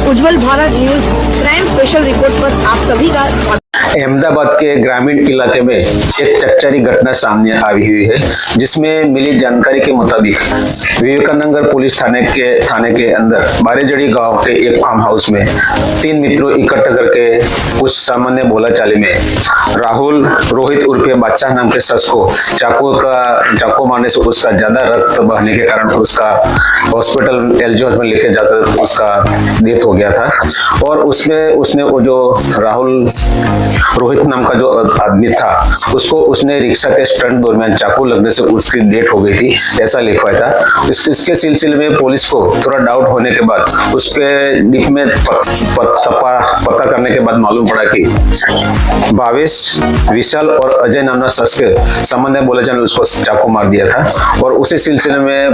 उज्जवल Bharat news crime special report पर आप सभी का अहमदाबाद के ग्रामीण इलाके में एक चकचारी घटना सामने आई हुई है, जिसमें मिली जानकारी के मुताबिक विवेकानंद पुलिस थाने के अंदर बारेजड़ी गांव के एक फार्म हाउस में 3 मित्रों इकट्ठा करके कुछ सामान्य बोलाचाली में राहुल रोहित उर्फे बादशाह नाम के शख्स को चाकू मारने से उसका ज्यादा रक्त बहने के कारण उसका हॉस्पिटल एलजी में लेके जाकर उसका डेथ हो गया था। और उसने वो जो राहुल रोहित नाम का जो आदमी था उसने रिक्शा के स्टंट दरमियान चाकू लगने से उसकी डेथ हो गई थी, ऐसा लिखवाया था। इसके सिलसिले में पुलिस को थोड़ा डाउट होने के बाद उसके डीप में पता करने के बाद मालूम पड़ा कि भावेश, विशाल और अजय नामना शख्स के सामान्य बोलाचाली उसको चाकू मार दिया था। और उसी सिलसिले में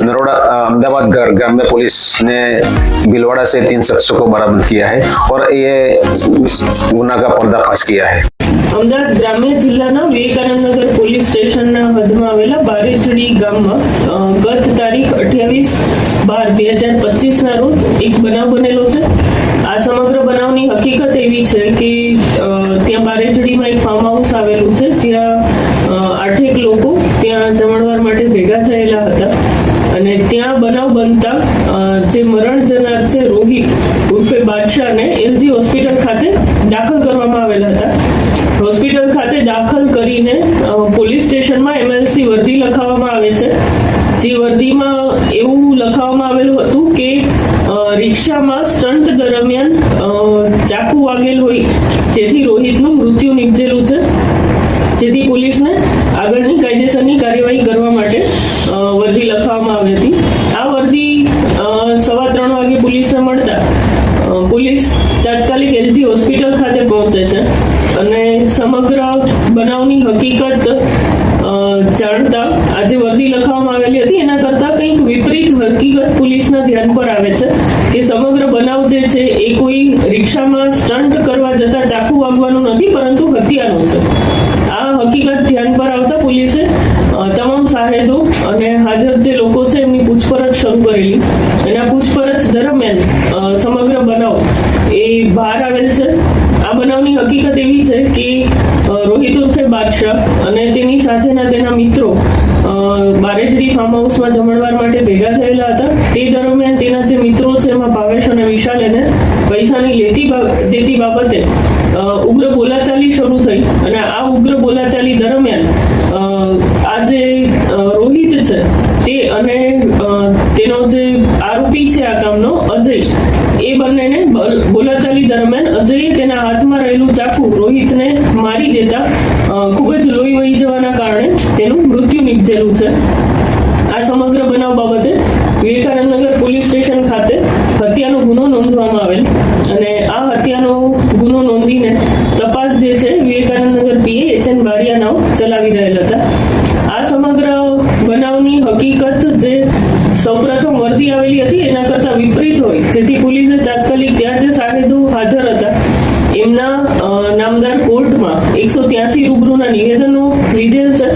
नरोड़ा अहमदाबाद ग्राम्य पुलिस ने भीलवाड़ा से 3 शख्सों को बरामद किया है और ये गुना का पर्दाफाश किया है। અમદાવાદ ગ્રામ્ય જિલ્લાના વિવેકાનંદનગર પોલીસ સ્ટેશનના હદમાં આવેલા બારેજડી ગામમાં ગત તારીખ 28/12/2025 ના રોજ એક બનાવ બનેલો છે। આ સમગ્ર બનાવની હકીકત એવી છે કે ત્યાં બારેજડીમાં એક ફાર્મ હાઉસ આવેલું છે, જ્યાં 8 લોકો ત્યાં જમણવાર માટે ભેગા થયેલા હતા અને ત્યાં બનાવ બનતા જે મરણ જનાર છે રોહિત ઉર્ફે બાદશાહને એલજી હોસ્પિટલ ખાતે દાખલ કરવામાં આવેલા હતા। હોસ્પિટલ ખાતે દાખલ કરીને પોલીસ સ્ટેશનમાં એમએલસી વર્દી લખાવવામાં આવે છે, જે વર્દીમાં એવું લખાવવામાં આવેલું હતું કે રિક્ષામાં સ્ટન્ટ દરમિયાન ચાકુ વાગેલ હોય, જેથી રોહિતનું મૃત્યુ નિપજેલું છે, જેથી પોલીસને આગળની કાયદેસરની કાર્યવાહી કરવા માટે વર્દી લખવામાં આવી હતી। આ વર્દી 3:15 વાગે પોલીસને મળતા પોલીસ તાત્કાલિક એલજી હોસ્પિટલ ખાતે પહોંચે છે અને સમગ્ર બનાવની હકીકત જાણતા આજે વર્દી લખવામાં આવેલી હતી એના કરતા કંઈક વિપરીત હકીકત પોલીસના ધ્યાન પર આવે છે કે સમગ્ર બનાવ જે છે એ કોઈ રિક્ષામાં સ્ટન્ટ કરવા જતા ચાકુ વાગવાનું નથી, પરંતુ હત્યાનું છે। આ હકીકત ધ્યાન પર આવતા પોલીસે તમામ સાહેદો અને હાજર જે લોકો છે એમની પૂછપરછ શરૂ કરેલી। એના પૂછપરછ દરમિયાન સમગ્ર બનાવ એ બહાર આવેલ છે। આ બનાવની હકીકત એવી છે કે રોહિત ઉર્ફે બાદશાહ અને તેની સાથેના તેના મિત્રો બારેજડી ફાર્મ હાઉસમાં જમણવાર માટે ભેગા થયેલા હતા। તે દરમિયાન તેના જે મિત્રો છે એમાં ભાવેશ અને વિશાલ એને પૈસાની દેતી બાબતે ઉગ્ર બોલાચાલી શરૂ થઈ અને આ ઉગ્ર બોલાચાલી દરમિયાન આ જે રોહિત છે તે અને તેનો જે આરોપી છે આ કામનો અજય, એ બંનેને બોલાચાલી દરમિયાન અજયે તેના હાથમાં રહેલું ચાકુ રોહિતને મારી દેતા ખૂબ જ લોહી વહી જવાના કારણે તેનું મૃત્યુ નિપજેલું છે। આ સમગ્ર બનાવ બાબતે વિવેકાનંદનગર પોલીસ સ્ટેશન ખાતે હત્યાનો ગુનો નોંધવામાં આવેલ અને આ હત્યાનો ગુનો નોંધીને તપાસ જે છે વિવેકાનંદનગર પીએ એચએન બારિયા નાવ ચલાવી રહેલ હતા। આ સમગ્ર બનાવની હકીકત જે સૌપ્રથમ વર્દી આવેલી હતી એના કરતા વિપરીત હોય, જેથી પોલીસે તાત્કાલિક ત્યાં જે સાહેદો હાજર હતા એમના નામદાર કોર્ટમાં 183 રૂબરૂના નિવેદનો લીધેલ છે।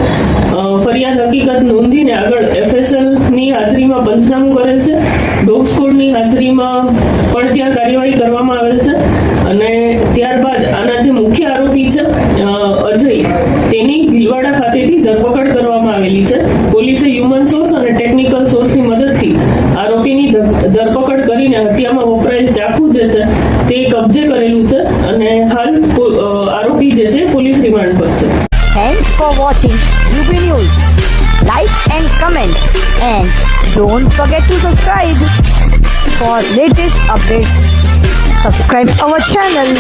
ફરિયાદ હકીકત નોંધીને આગળ એફએસએલ ની હાજરીમાં પંચનામું કરેલ છે, ડોગ સ્કોડની હાજરીમાં પણ ત્યાં કાર્યવાહી કરવામાં આવેલ છે અને ત્યારબાદ આના જે મુખ્ય આરોપી છે અજય, તેની ભીલવાડા ખાતેથી ધરપકડ કરવામાં આવેલી છે। પોલીસે હ્યુમન સોર્સ અને ટેકનિકલ સોર્સની મદદથી આરોપીની ધરપકડ કરીને હત્યામાં વપરાયેલ ચાકુ જે છે તે કબજે કરેલું છે અને હાલ આરોપી જે છે પોલીસ રિમાન્ડ પર છે। Thanks for watching UP News. Like and comment and don't forget to subscribe for latest updates. Subscribe our channel.